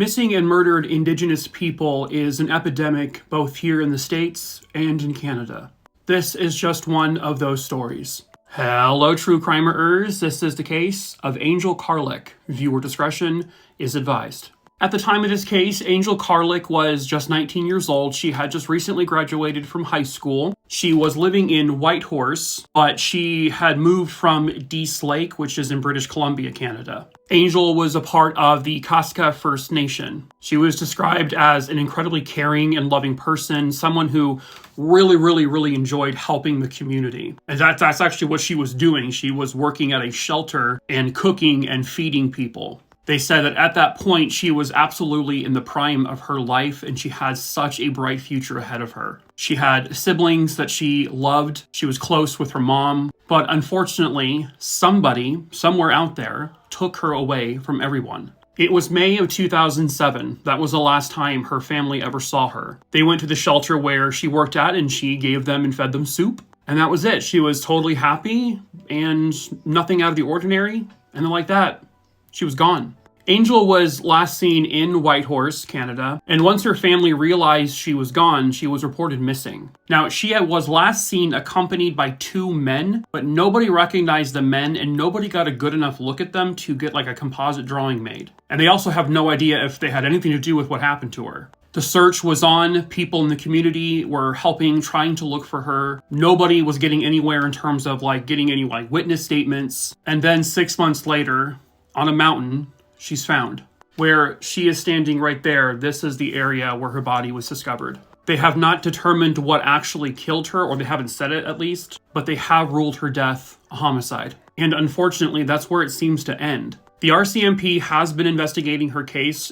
Missing and murdered Indigenous people is an epidemic both here in the States and in Canada. This is just one of those stories. Hello, true crimerers. This is the case of Angel Carlick. Viewer discretion is advised. At the time of this case, Angel Carlick was just 19 years old. She had just recently graduated from high school. She was living in Whitehorse, but she had moved from Dease Lake, which is in British Columbia, Canada. Angel was a part of the Kaska First Nation. She was described as an incredibly caring and loving person, someone who really enjoyed helping the community. And that's actually what she was doing. She was working at a shelter and cooking and feeding people. They said that at that point, she was absolutely in the prime of her life and she had such a bright future ahead of her. She had siblings that she loved. She was close with her mom. But unfortunately, somebody, somewhere out there, took her away from everyone. It was May of 2007. That was the last time her family ever saw her. They went to the shelter where she worked at and she gave them and fed them soup. And that was it. She was totally happy and nothing out of the ordinary. And then like that, she was gone. Angel was last seen in Whitehorse, Canada, and once her family realized she was gone, she was reported missing. Now, she was last seen accompanied by two men, but nobody recognized the men and nobody got a good enough look at them to get like a composite drawing made. And they also have no idea if they had anything to do with what happened to her. The search was on. People in the community were helping, trying to look for her. Nobody was getting anywhere in terms of getting any witness statements. And then 6 months later, on a mountain, she's found. Where she is standing right there, this is the area where her body was discovered. They have not determined what actually killed her, or they haven't said it at least, but they have ruled her death a homicide. And unfortunately, that's where it seems to end. The RCMP has been investigating her case.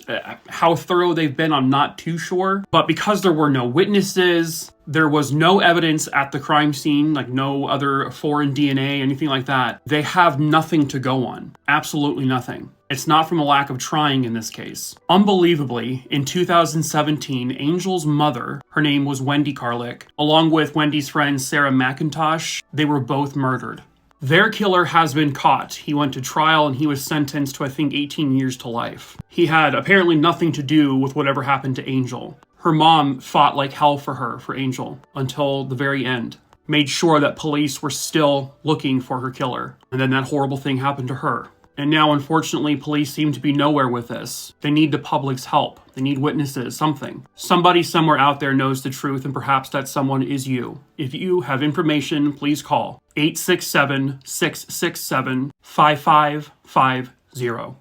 How thorough they've been, I'm not too sure. But because there were no witnesses, there was no evidence at the crime scene, no other foreign DNA, anything like that. They have nothing to go on. Absolutely nothing. It's not from a lack of trying in this case. Unbelievably, in 2017, Angel's mother, her name was Wendy Carlick, along with Wendy's friend Sarah McIntosh, they were both murdered. Their killer has been caught. He went to trial and he was sentenced to, 18 years to life. He had apparently nothing to do with whatever happened to Angel. Her mom fought like hell for Angel, until the very end. Made sure that police were still looking for her killer. And then that horrible thing happened to her. And now, unfortunately, police seem to be nowhere with this. They need the public's help. They need witnesses, something. Somebody somewhere out there knows the truth, and perhaps that someone is you. If you have information, please call 867-667-5550.